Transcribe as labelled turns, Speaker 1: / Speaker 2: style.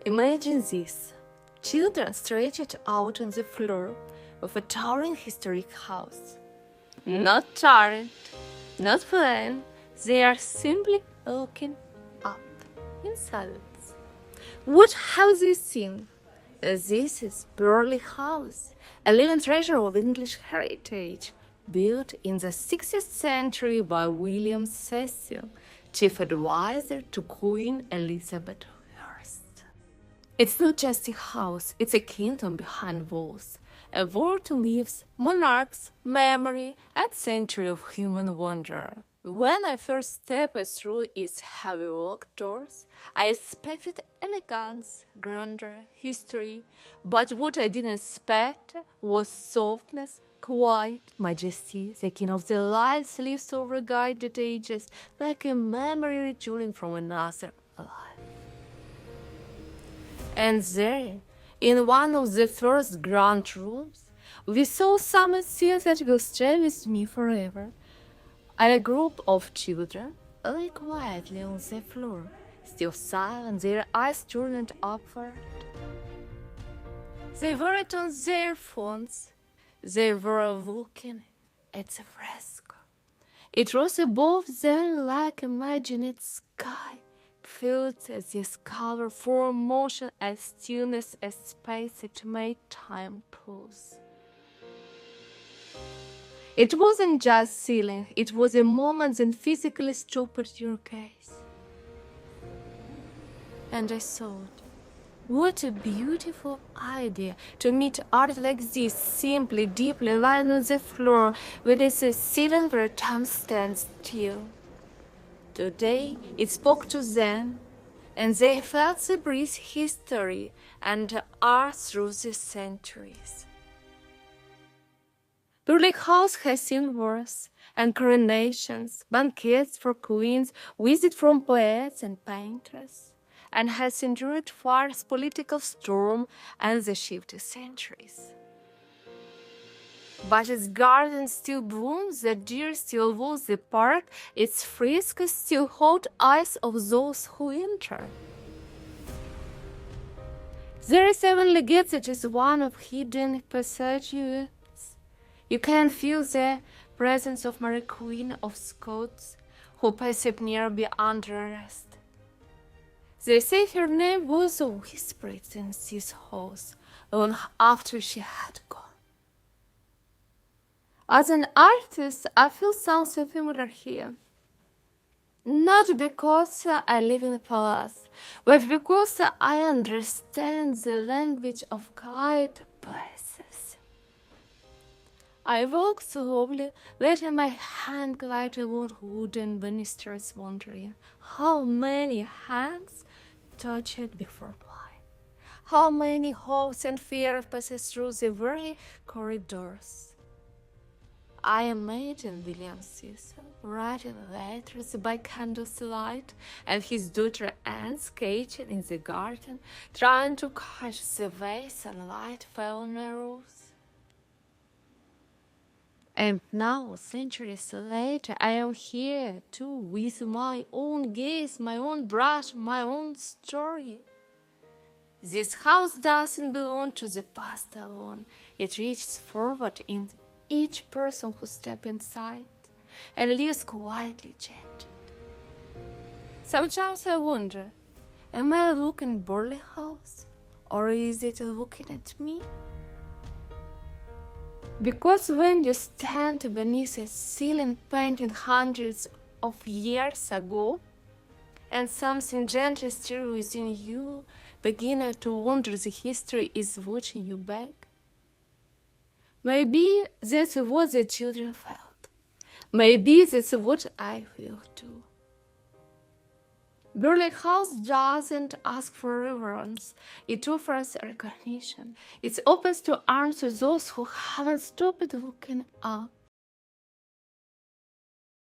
Speaker 1: Imagine this. Children stretched out on the floor of a towering historic house. Not tired, not playing, they are simply looking up in silence. What have they seen? This is Burghley House, a living treasure of English heritage, built in the 16th century by William Cecil, chief advisor to Queen Elizabeth I. It's not just a house, it's a kingdom behind walls, a world of lives, monarchs, memory, and century of human wonder. When I first stepped through its heavy oak doors, I expected elegance, grandeur, history, but what I didn't expect was softness, quiet, majesty. The king of the light sleeps over guided ages, like a memory returning from another life. And there, in one of the first grand rooms, we saw some scenes that will stay with me forever. A group of children lay quietly on the floor, still silent, their eyes turned upward. They weren't on their phones. They were looking at the fresco. It rose above them like a imagined sky, filled as this colorful motion as stillness as space that made time pause. It wasn't just ceiling, it was a moment that physically stopped your gaze. And I thought, what a beautiful idea to meet art like this, simply, deeply lying on the floor, with its ceiling where time stands still. Today, it spoke to them, and they felt the breeze history and art through the centuries. Burghley House has seen wars and coronations, banquets for queens, visits from poets and painters, and has endured fierce political storm and the shifting centuries. But its garden still blooms, the deer still walks the park, its frescoes still hold eyes of those who enter. There is even legate that is one of hidden passages. You can feel the presence of Mary Queen of Scots, who passed near beyond arrest. They say her name was whispered in this house long after she had gone. As an artist, I feel something familiar here. Not because I live in a palace, but because I understand the language of quiet places. I walk slowly, letting my hand glide along wooden banisters, wondering how many hands touched it before mine, how many hopes and fears passes through the very corridors. I imagine William Cecil writing letters by candlelight, and his daughter Anne sketching in the garden, trying to catch the way sunlight fell on her rose. And now, centuries later, I am here too, with my own gaze, my own brush, my own story. This house doesn't belong to the past alone. It reaches forward in each person who steps inside and lives quietly changed. Sometimes I wonder, am I looking at Burghley House, or is it looking at me? Because when you stand beneath a ceiling painted hundreds of years ago, and something gently stirs within you, beginning to wonder the history is watching you back. Maybe that's what the children felt. Maybe that's what I feel too. Burghley House doesn't ask for reverence. It offers recognition. It opens to arms to those who haven't stopped looking up.